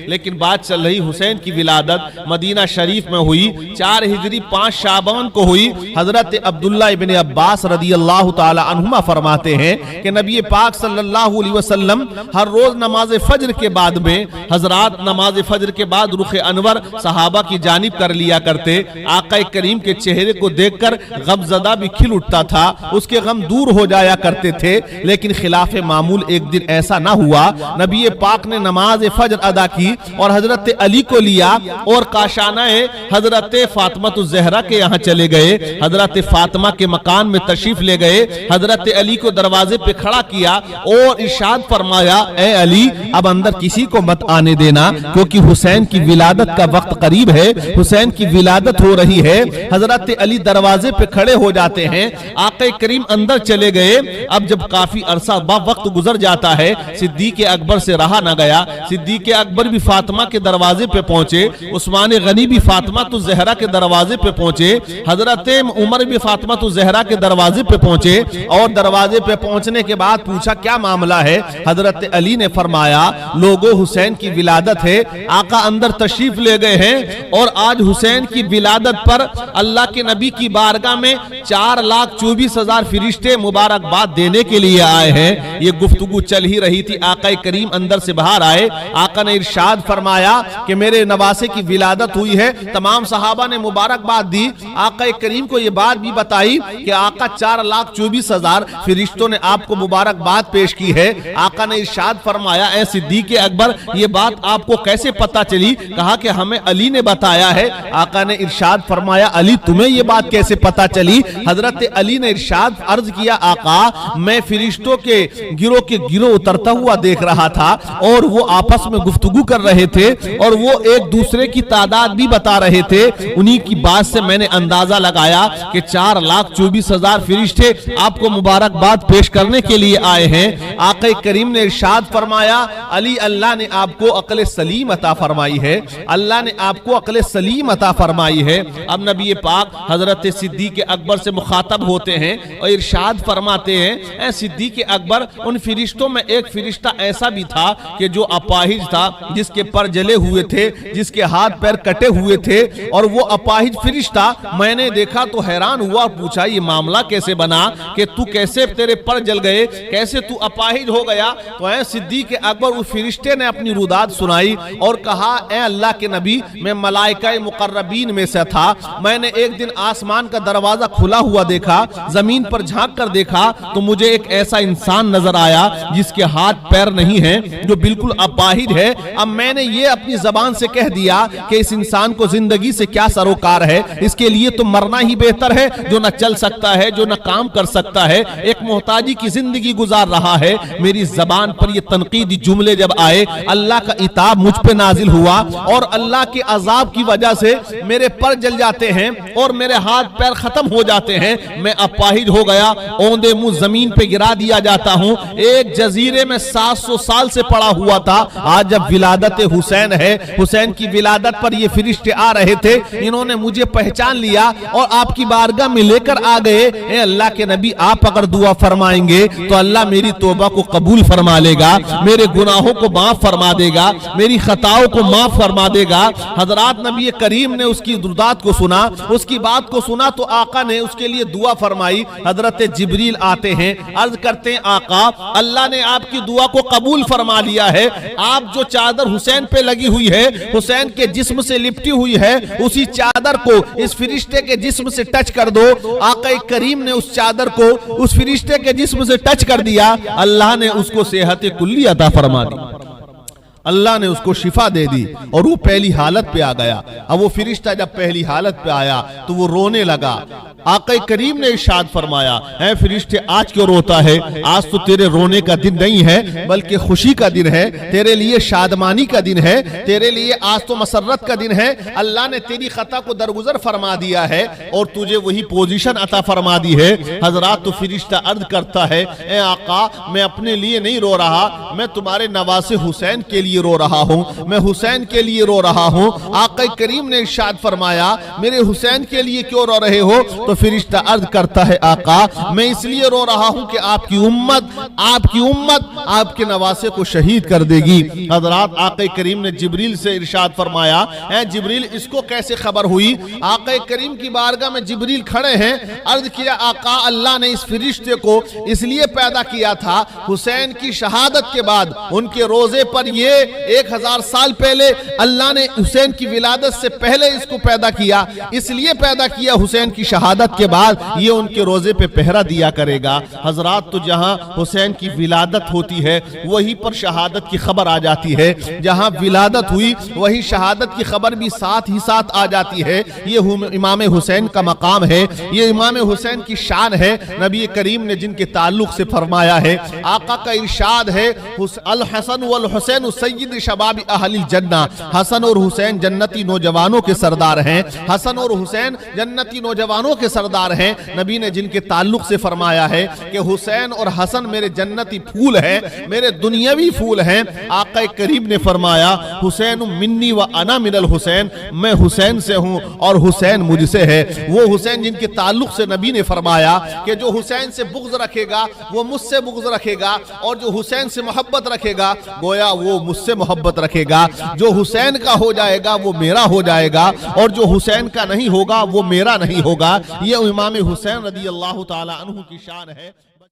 لیکن بات چل رہی حسین کی ولادت مدینہ شریف میں ہوئی 4 ہجری 5 شعبان کو ہوئی۔ حضرت عبداللہ ابن عباس رضی اللہ تعالی عنہما فرماتے ہیں کہ نبی پاک صلی اللہ علیہ وسلم ہر روز نماز فجر کے بعد میں حضرات نماز فجر کے بعد رخ انور صحابہ کی جانب کر لیا کرتے۔ آقا کریم کے چہرے کو دیکھ کر غم زدہ بھی کھل اٹھتا تھا، اس کے غم دور ہو جایا کرتے تھے۔ لیکن خلاف معمول ایک دن ایسا نہ ہوا، نبی پاک نے نماز فجر ادا کی اور حضرت علی کو لیا اور کاشانہ حضرت فاطمہ الزہرا کے یہاں چلے گئے۔ حضرت فاطمہ کے مکان میں تشریف لے گئے، حضرت علی کو دروازے پہ کھڑا کیا اور ارشاد فرمایا اے علی اب اندر کسی کو مت آنے دینا، کیونکہ حسین کی ولادت کا وقت قریب ہے، حسین کی ولادت ہو رہی ہے۔ حضرت علی دروازے پہ کھڑے ہو جاتے ہیں، آقا کریم اندر چلے گئے۔ اب جب کافی عرصہ وقت گزر جاتا ہے، صدیق اکبر سے رہا نہ گیا، صدیق اکبر بھی فاطمہ کے دروازے پہ پہنچے، عثمان غنی بھی فاطمہ الزہرا کے دروازے پہ پہنچے، حضرت عمر بھی فاطمہ الزہرا کے دروازے پہ پہنچے اور دروازے پہ پہنچنے کے بعد پوچھا کیا معاملہ ہے؟ حضرت علی نے فرمایا لوگوں حسین کی ولادت ہے، آقا اندر تشریف لے گئے ہیں اور آج حسین کی ولادت پر اللہ کے نبی کی بارگاہ میں 4,24,000 فرشتے مبارکباد دینے کے لیے آئے ہیں۔ یہ گفتگو چل ہی رہی تھی، آقا کریم اندر سے باہر آئے، آقا نے ارشاد فرمایا کہ میرے نواسے کی ولادت ہوئی ہے۔ تمام صحابہ نے مبارکباد دی، آقا کریم کو یہ بات بھی بتائی کہ آقا 4,24,000 فرشتوں نے آپ کو مبارکباد پیش کی ہے۔ آقا نے ارشاد فرمایا اے صدیق اکبر یہ بات آپ کو کیسے پتا چلی؟ کہا کہ ہمیں علی نے بتایا ہے۔ آقا نے ارشاد فرمایا علی تمہیں یہ بات کیسے پتا چلی؟ حضرت علی نے ارشاد عرض کیا آقا میں فرشتوں کے گروہ اترتا ہوا دیکھ رہا تھا اور وہ آپس میں گفتگو کر رہے تھے اور وہ ایک دوسرے کی تعداد بھی بتا رہے تھے، انہی کی بات سے میں نے اندازہ لگایا کہ 4,24,000 فرشتے آپ کو مبارکباد پیش کرنے کے لیے آئے ہیں۔ آقا کریم نے ارشاد فرمایا علی اللہ نے آپ کو عقل سلیم عطا فرمائی ہے، اللہ نے آپ کو عقل سلیم عطا فرمائی ہے۔ اب نبی پاک حضرت صدیق اکبر سے مخاطب ہوتے ہیں اور ارشاد فرماتے ہیں اے صدیق اکبر ان فرشتوں میں ایک فرشتہ ایسا بھی تھا کہ جو اپاہج تھا، جس کے پر جلے ہوئے تھے، جس کے ہاتھ پیر کٹے ہوئے تھے، اور وہ اپاہج فرشتہ میں نے دیکھا تو حیران ہوا اور پوچھا یہ معاملہ کیسے بنا کہ تو کیسے تیرے پر جل گئے، کیسے تو اپاہج ہو گیا؟ تو اے صدیق اکبر اس فرشتے نے اپنی روداد سنائی اور کہا اے اللہ کے نبی میں ملائکہ مقربین میں سے تھا، میں نے ایک دن آسمان کا دروازہ کھلا ہوا دیکھا، زمین پر جھانک کر دیکھا تو مجھے ایک ایسا انسان نظر آیا جس کے ہاتھ پیر نہیں ہیں، جو بالکل اپاہج ہے۔ اب میں نے یہ اپنی زبان سے کہہ دیا کہ اس انسان کو زندگی سے کیا سروکار ہے، اس کے لیے تو مرنا ہی بہتر ہے، جو نہ چل سکتا ہے، جو نہ کام کر سکتا ہے، ایک محتاجی کی زندگی گزار رہا ہے۔ میری زبان پر یہ تنقیدی جملے جب آئے، اللہ کا عتاب مجھ پہ نازل ہوا اور اللہ کے عذاب کی وجہ سے میرے پر جل جاتے ہیں اور میرے ہاتھ پیر ختم ہو جاتے ہیں، میں اپاہج ہو گیا، اوندے منہ زمین پہ گرا دیا جاتا ہوں۔ ایک جزیرے میں 700 سال سے پڑا ہوا تھا، آج جب ولادت حسین ہے، حسین کی ولادت پر یہ فرشتے آ رہے تھے، انہوں نے مجھے پہچان لیا اور آپ کی بارگاہ میں لے کر آ گئے۔ اے اللہ کے نبی آپ اگر دعا فرمائیں گے تو اللہ میری توبہ کو قبول فرما لے گا، میرے گناہوں کو معاف فرما دے گا، میری خطاؤں کو معاف فرما دے گا۔ حضرات نبی کریم نے اس کی دردات کو سنا، اس کی بات کو سنا تو آقا نے اس کے لیے دعا فرمائی۔ حضرت جبریل آتے ہیں، عرض کرتے ہیں آقا اللہ نے آپ کی دعا کو قبول فرما لیا ہے، آپ جو چادر حسین پہ لگی ہوئی ہے، حسین کے جسم سے لپٹی ہوئی ہے، اسی چادر کو اس فرشتے کے جسم سے ٹچ کر دو۔ آقا کریم نے اس چادر کو اس فرشتے کے جسم سے ٹچ کر دیا، اللہ نے اس کو صحت کلی عطا فرما دی، اللہ نے اس کو شفا دے دی اور وہ پہلی حالت پہ آ گیا۔ اب وہ فرشتہ جب پہلی حالت پہ آیا تو وہ رونے لگا۔ آقا کریم نے ارشاد فرمایا اے فرشتے آج کیوں روتا ہے؟ آج تو تیرے رونے کا دن نہیں ہے بلکہ خوشی کا دن ہے، تیرے لیے شادمانی کا دن ہے، تیرے لیے آج تو مسرت کا دن ہے۔ اللہ نے تیری خطا کو درگزر فرما دیا ہے اور تجھے وہی پوزیشن عطا فرما دی ہے۔ حضرات تو فرشتہ عرض کرتا ہے اے آقا میں اپنے لیے نہیں رو رہا، میں تمہارے نواسے حسین کے لیے لیے رو رہا ہوں، میں حسین کے لیے رو رہا ہوں۔ آقا کریم نے ارشاد فرمایا میرے حسین کے لیے کیوں رو رہے ہو؟ تو فرشتہ عرض کرتا ہے آقا میں اس لیے رو رہا ہوں کہ آپ کی امت آپ کے نواسے کو شہید کر دے گی۔ حضرات آقا کریم نے جبریل سے ارشاد فرمایا اے جبریل اس کو کیسے خبر ہوئی؟ آقا کریم کی بارگاہ میں جبریل کھڑے ہیں، عرض کیا آقا اللہ نے اس فرشتے کو اس لیے پیدا کیا تھا، حسین کی شہادت کے بعد ان کے روزے پر یہ 1000 سال پہلے اللہ نے حسین کی ولادت سے پہلے اس کو پیدا کیا، اس لیے پیدا کیا حسین کی شہادت کے بعد یہ ان کے روزے پہ پہرا دیا کرے گا۔ حضرات تو جہاں حسین کی ولادت ہوتی ہے وہی پر شہادت کی خبر آ جاتی ہے، جہاں ولادت ہوئی وہی شہادت کی خبر بھی ساتھ ہی ساتھ آ جاتی ہے۔ یہ امام حسین کا مقام ہے، یہ امام حسین کی شان ہے۔ نبی کریم نے جن کے تعلق سے فرمایا ہے، آقا کا ارشاد ہے الحسن والحسین سید شباب اہل الجنہ، حسن اور حسین جنتی نوجوانوں کے سردار ہیں، حسن اور حسین جنتی نوجوانوں کے سردار ہیں۔ نبی نے جن کے تعلق سے فرمایا ہے کہ حسین اور حسن میرے جنتی پھول ہیں، میرے دنیاوی پھول ہیں۔ آقا کریم نے فرمایا حسین منی و انا من الحسین، میں حسین سے ہوں اور حسین مجھ سے ہے۔ وہ حسین جن کے تعلق سے نبی نے فرمایا کہ جو حسین سے بغض رکھے گا وہ مجھ سے بغض رکھے گا، اور جو حسین سے محبت رکھے گا گویا وہ مجھ سے محبت رکھے گا۔ جو حسین کا ہو جائے گا وہ میرا ہو جائے گا، اور جو حسین کا نہیں ہوگا وہ میرا نہیں ہوگا۔ یہ امام حسین رضی اللہ تعالی عنہ کی شان ہے۔